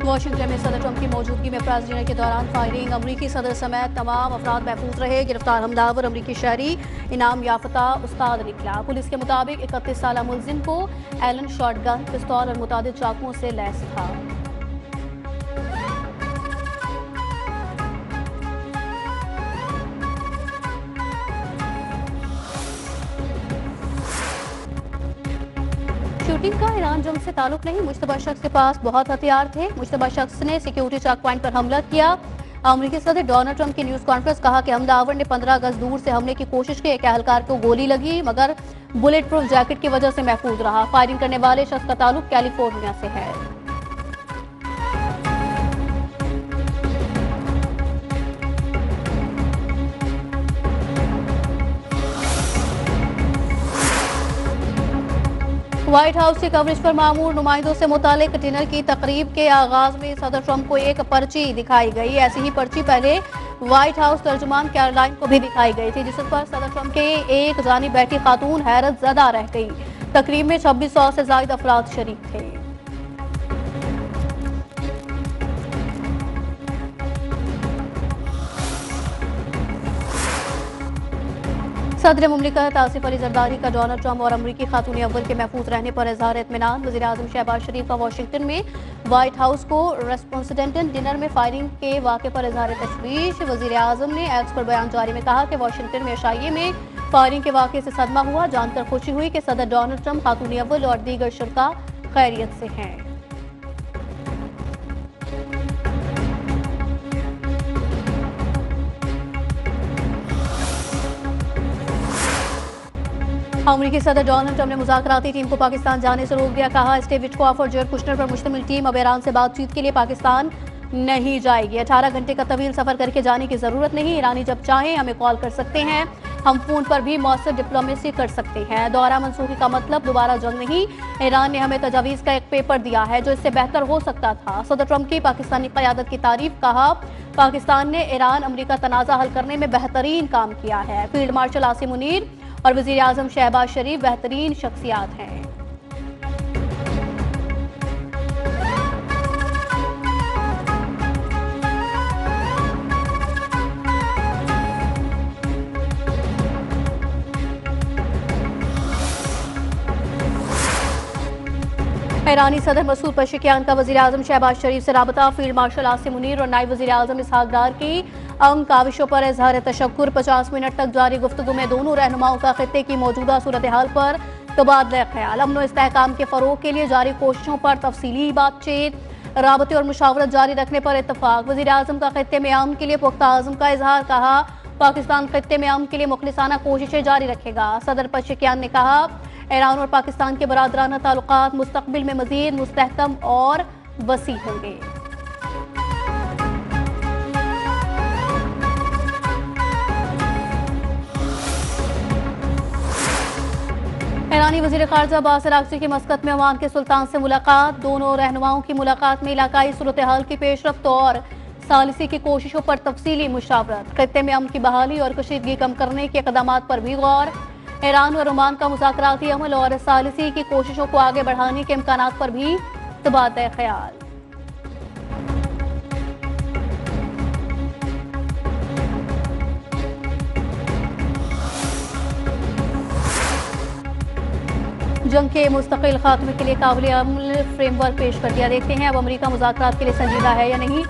Washington में सदर Trump की मौजूदगी में प्रेस डिनर के दौरान फायरिंग। अमरीकी सदर समेत तमाम अफराद महफूज रहे। गिरफ्तार हमलावर अमरीकी शहरी इनाम याफ्ता उस्ताद निकला। पुलिस के मुताबिक 31 साल मुलजिम को एलन शॉटगन, पिस्तौल और मुतादिद चाकुओं से लैस था। शूटिंग का ईरान जंग से ताल्लुक नहीं, मुश्तबा शख्स के पास बहुत हथियार थे। मुश्तबा शख्स ने सिक्योरिटी चेक पॉइंट पर हमला किया। अमेरिकी सदर डोनाल्ड ट्रंप की न्यूज कॉन्फ्रेंस कहा कि हमलावर ने 15 गज दूर से हमले की कोशिश की। एक एहलकार को गोली लगी मगर बुलेट प्रूफ जैकेट की वजह से महफूज रहा। फायरिंग करने वाले शख्स का ताल्लुक कैलिफोर्निया से है। व्हाइट हाउस की कवरेज पर मामूर नुमाइंदों से मुतालिक डिनर की तकरीब के आगाज में सदर ट्रंप को एक पर्ची दिखाई गई। ऐसी ही पर्ची पहले व्हाइट हाउस तर्जुमान कैरोलाइन को भी दिखाई गई थी, जिस पर सदर ट्रंप के एक जानिब बैठी खातून हैरत ज़दा रह गई। तकरीब में 2600 से ज्यादा अफराद शरीक थे। सदर मुमलिकत आसिफ अली जरदारी का डोनाल्ड ट्रंप और अमरीकी खातून अव्वल के महफूज रहने पर इजहार इत्मीनान। वज़ीर आज़म शहबाज शरीफ का वाशिंगटन में व्हाइट हाउस को रेस्पोंसिडेंटल डिनर में फायरिंग के वाक़े पर इजहार तशवीश। वज़ीर आज़म ने एक्स पर बयान जारी में कहा कि वाशिंगटन में एशिया में फायरिंग के वाक़े से सदमा हुआ। जानकर खुशी हुई कि सदर डोनाल्ड ट्रंप खातून अव्वल और दीगर शुरका खैरियत से हैं। अमरीकी सदर डोनाल्ड ट्रंप ने मुज़ाकराती टीम को पाकिस्तान जाने से रोक दिया। कहा स्टीव विटकॉफ और जॉर्ज कुशनर पर मुश्तमिल टीम अब ईरान से बातचीत के लिए पाकिस्तान नहीं जाएगी। 18 घंटे का तवील सफर करके जाने की जरूरत नहीं। ईरानी जब चाहें हमें कॉल कर सकते हैं। हम फोन पर भी मौसर डिप्लोमेसी कर सकते हैं। दौरा मनसूखी का मतलब दोबारा जंग नहीं। ईरान ने हमें तजावीज़ का एक पेपर दिया है जो इससे बेहतर हो सकता था। सदर ट्रंप की पाकिस्तानी क़यादत की तारीफ। कहा पाकिस्तान ने ईरान अमरीका तनाज़ा हल करने में बेहतरीन काम किया है। फील्ड मार्शल आसिम मुनीर और वज़ीर आज़म शहबाज शरीफ बेहतरीन शख्सियात हैं। ईरानी सदर मसूद पशेकियान का वज़ीर आज़म शहबाज शरीफ से राबता। फील्ड मार्शल आसिम मुनीर और नायब वज़ीर आज़म इसहाक डार की अहम काविशों पर इजहार तशक्कुर। 50 मिनट तक जारी गुफ्तगू में दोनों रहनुमाओं का खित्ते की मौजूदा सूरत हाल पर तबादला ख्याल। अमन व इस्तेहकाम के फ़रोग के लिए जारी कोशिशों पर तफसीली बातचीत। राबते और मुशावरत जारी रखने पर इत्तफाक। वज़ीर आज़म का खित्ते में अमन के लिए पुख्ता आज़म का इजहार। कहा पाकिस्तान खित्ते में अमन के लिए मुखलिसाना कोशिशें जारी रखेगा। सदर पशेकियान ने कहा ईरान और पाकिस्तान के बरादराना ताल्लुकात मुस्तकबिल में मज़ीद मुस्तहकम और वसी होंगे। ईरानी वज़ीर ख़ारिजा अब्बास अराग़ची की मस्कत में ओमान के सुल्तान से मुलाकात। दोनों रहनुमाओं की मुलाकात में इलाकाई सूरत हाल की पेशरफ्त और सालिसी की कोशिशों पर तफसीली मुशावरत। खित्ते में अमन की बहाली और कशीदगी कम करने के इक़दामात पर भी गौर। ईरान और ओमान का मुज़ाकराती अमल और सालिसी की कोशिशों को आगे बढ़ाने के इम्कानात पर भी तबादला ख्याल। जंग के मुस्तकिल खात्मे के लिए काबिल अमल फ्रेमवर्क पेश कर दिया। देखते हैं अब अमरीका मुज़ाकरात के लिए संजीदा है या नहीं।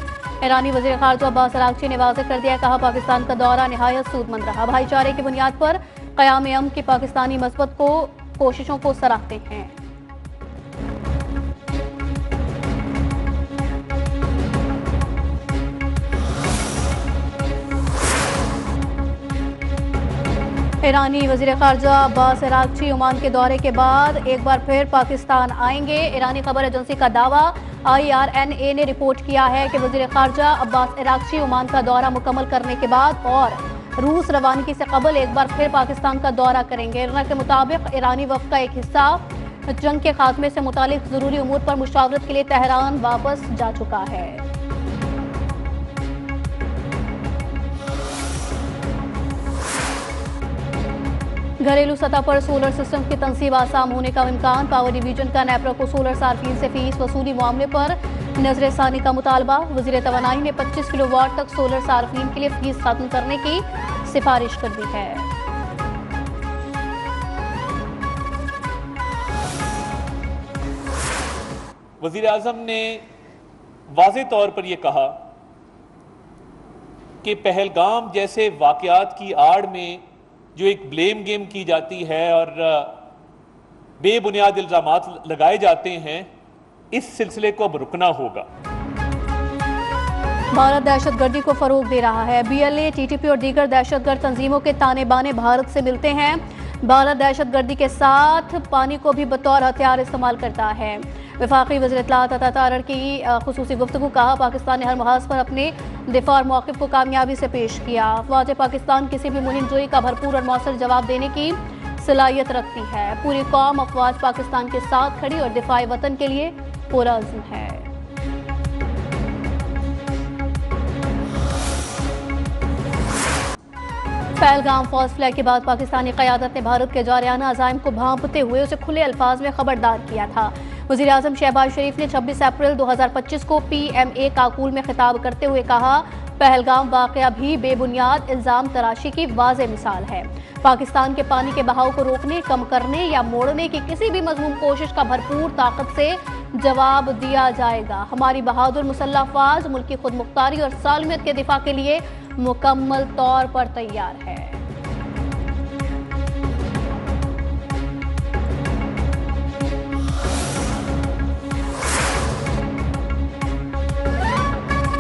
ईरानी वज़ीर ख़ारिजा अब्बास अराग़ची ने वाज़ेह कर दिया। कहा पाकिस्तान का दौरा निहायत सूदमंद रहा। भाईचारे की बुनियाद पर क़याम अमन की पाकिस्तानी मस्बत कोशिशों को सराहते हैं। ईरानी वज़ीर ख़ारिजा अब्बास अराग़ची ओमान के दौरे के बाद एक बार फिर पाकिस्तान आएंगे। ईरानी खबर एजेंसी का दावा। IRNA ने रिपोर्ट किया है कि वज़ीर ख़ारिजा अब्बास अराग़ची ओमान का दौरा मुकम्मल करने के बाद और रूस रवानगी से कबल एक बार फिर पाकिस्तान का दौरा करेंगे। इरना के मुताबिक ईरानी वफ़द का एक हिस्सा जंग के खात्मे से मुतालिक ज़रूरी उमूर पर मुशावरत के लिए तेहरान वापस जा चुका है। घरेलू सतह पर सोलर सिस्टम की तनसीब आसाम होने का इम्कान। पावर डिवीजन का नेपरा को सोलर सार्फिन से फीस वसूली मामले पर नजर सानी का मुतालबा, वज़ीर तवानाई ने 25 किलोवाट तक सोलर सार्फिन के लिए फीस खत्म करने की सिफारिश कर दी है। वज़ीर आज़म ने वाज़े तौर पर यह कहा कि पहलगाम जैसे वाक़यात की आड़ में जो एक ब्लेम गेम की जाती है और बेबुनियाद इल्ज़ामात लगाए जाते हैं, इस सिलसिले को अब रुकना होगा। भारत दहशतगर्दी को फरोग दे रहा है। BLA, TTP और दीगर दहशतगर्द तंजीमों के ताने बाने भारत से मिलते हैं। भारत दहशतगर्दी के साथ पानी को भी बतौर हथियार इस्तेमाल करता है। वफाकी वज़ीर इत्तलाआत अता तारड़ की खुसूसी गुफ्तगू, कहा पाकिस्तान ने हर महाज पर अपने दिफा और मौक़िफ़ को कामयाबी से पेश किया। अफ़वाज पाकिस्तान किसी भी मुहिम जोई का भरपूर और मौसर जवाब देने की सलाहियत रखती है। पूरी कौम अफ़वाज पाकिस्तान के साथ खड़ी और दिफाए वतन के लिए पुरअज़्म है। पहलगाम फॉल्स फ्लैग के बाद पाकिस्तानी क़यादत ने भारत के जारियाना अज़ाइम को भांपते हुए उसे खुले अल्फाज में खबरदार किया था। वज़ीर आज़म शहबाज शरीफ ने 26 अप्रैल 2025 को PMA काकूल में खिताब करते हुए कहा, पहलगाम वाक़या भी बेबुनियाद इल्ज़ाम तराशी की वाज़ेह मिसाल है। पाकिस्तान के पानी के बहाव को रोकने, कम करने या मोड़ने की किसी भी मज़मूम कोशिश का भरपूर ताकत से जवाब दिया जाएगा। हमारी बहादुर मुसल्लह अफ़वाज मुल्क की खुद मुख्तारी और सालमियत के दिफा के लिए मुकम्मल तौर पर तैयार है।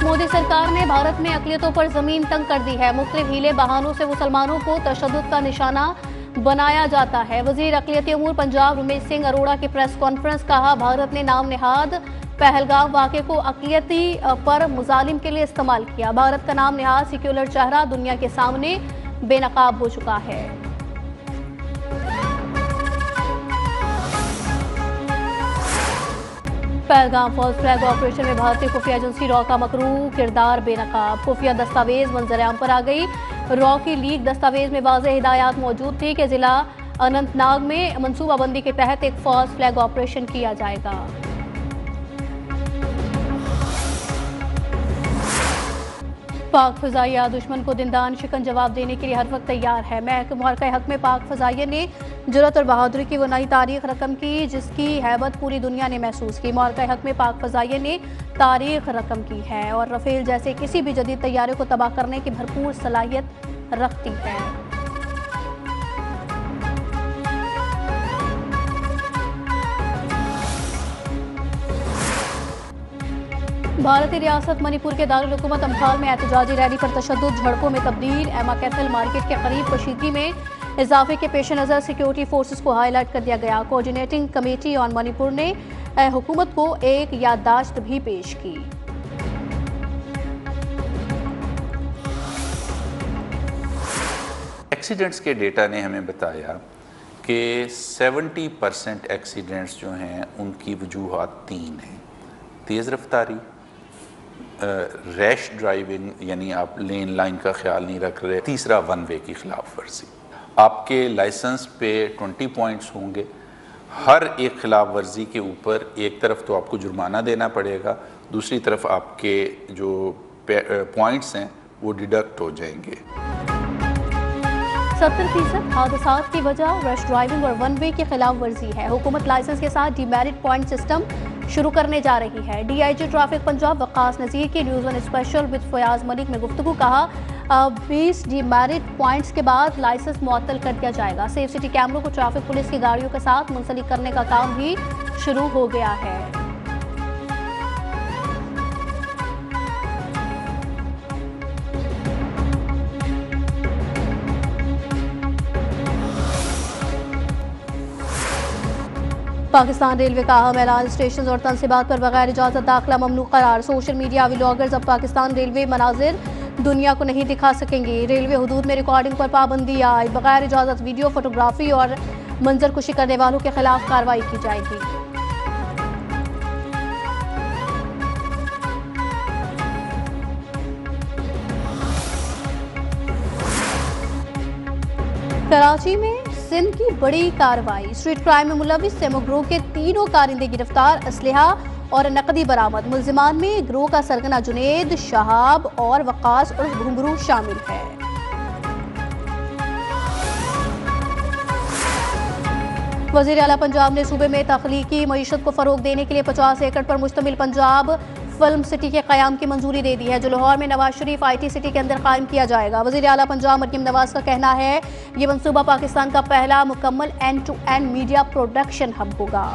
मोदी सरकार ने भारत में अक़लियतों पर जमीन तंग कर दी है। मुख्तलिफ हीले बहानों से मुसलमानों को तशद्दुद का निशाना बनाया जाता है। वज़ीर अक़लियती अमूर पंजाब रमेश सिंह अरोड़ा की प्रेस कॉन्फ्रेंस, कहा भारत ने नाम नेहाद पहलगाम वाक़े को अक़लियती पर मुजालिम के लिए इस्तेमाल किया। भारत का नाम नेहाद सेक्युलर चेहरा दुनिया के सामने बेनकाब हो चुका है। पहलगाम फॉल्स फ्लैग ऑपरेशन में भारतीय खुफिया एजेंसी रॉ का मकरू किरदार बेनकाब। खुफिया दस्तावेज मंजर-ए-आम पर आ गई। रॉ की लीक दस्तावेज में वाज़ेह हिदायत मौजूद थी कि जिला अनंतनाग में मनसूबाबंदी के तहत एक फॉल्स फ्लैग ऑपरेशन किया जाएगा। पाक फ़ज़ाइया दुश्मन को दिनदान शिकन जवाब देने के लिए हर वक्त तैयार है। महकमा के हक में पाक फ़ज़ाइया ने जुर्रत और बहादुरी की वो नई तारीख रकम की जिसकी हैबत पूरी दुनिया ने महसूस की। मार्का हक में पाक फ़ज़ाइया ने तारीख रकम की है और रफ़ेल जैसे किसी भी जदीद तैयारे को तबाह करने की भरपूर सलाहियत रखती है। भारतीय रियासत मणिपुर के दारुल हुकूमत अम्फाल में एहतजाजी रैली पर तशद्दुद, झड़पों में तब्दील। एमा कैथल मार्केट के करीब कशीदगी में इजाफे के पेश नज़र सिक्योरिटी फोर्सेस को हाईलाइट कर दिया गया। कोऑर्डिनेटिंग कमेटी ऑन मणिपुर ने हुकूमत को एक याददाश्त भी पेश की। एक्सीडेंट्स के डेटा ने हमें बताया कि 70% एक्सीडेंट्स जो हैं उनकी वजूहात 3 हैं: तेज़ रफ्तारी, रैश ड्राइविंग यानी आप लेन लाइन का ख्याल नहीं रख रहे, तीसरा वन वे की खिलाफ वर्जी। आपके लाइसेंस पे 20 पॉइंट्स होंगे। हर एक खिलाफ वर्जी के ऊपर एक तरफ तो आपको जुर्माना देना पड़ेगा, दूसरी तरफ आपके जो पॉइंट्स हैं वो डिडक्ट हो जाएंगे। 70% हादसात की वजह रश ड्राइविंग और वन वे की खिलाफ वर्जी है। हुकूमत लाइसेंस के साथ डीमेरिट पॉइंट सिस्टम शुरू करने जा रही है। DIG ट्रैफिक पंजाब वक़ास नज़ीर की news one special with Fayaz Malik में गुफ्तगू, कहा 20 डीमेरिट पॉइंट्स के बाद लाइसेंस मुअत्तल कर दिया जाएगा। सेफ सिटी कैमरों को ट्रैफिक पुलिस की गाड़ियों के साथ मुंसलिक करने का काम भी शुरू हो गया है। पाकिस्तान रेलवे का अहम ऐलान, स्टेशन और तनसीबात पर बगैर इजाज़त दाखिला ममनू करार। सोशल मीडिया व्लॉगर्स अब पाकिस्तान रेलवे मनाजिर दुनिया को नहीं दिखा सकेंगे। रेलवे हुदूद में रिकॉर्डिंग पर पाबंदी आए। बगैर इजाज़त वीडियो, फोटोग्राफी और मंजरकुशी करने वालों के खिलाफ कार्रवाई की जाएगी। कराची में सिंध की बड़ी कार्रवाई, स्ट्रीट क्राइम में मुलविस सेमो ग्रोह के 3 कारिंदे गिरफ्तार। असलहा और नकदी बरामद। मुल्जिमान में गिरोह का सरगना जुनेद, शहाब और वकास उर्फ घुंगरू शामिल है। वज़ीर आला पंजाब ने सूबे में तख्लीकी मईशत को फ़रोग देने के लिए 50 एकड़ पर मुश्तमिल पंजाब फिल्म सिटी के क़याम की मंजूरी दे दी है, जो लाहौर में नवाज शरीफ IT सिटी के अंदर कायम किया जाएगा। वज़ीर आला पंजाब मरियम नवाज का कहना है, ये मंसूबा पाकिस्तान का पहला मुकम्मल end to end media production hub होगा।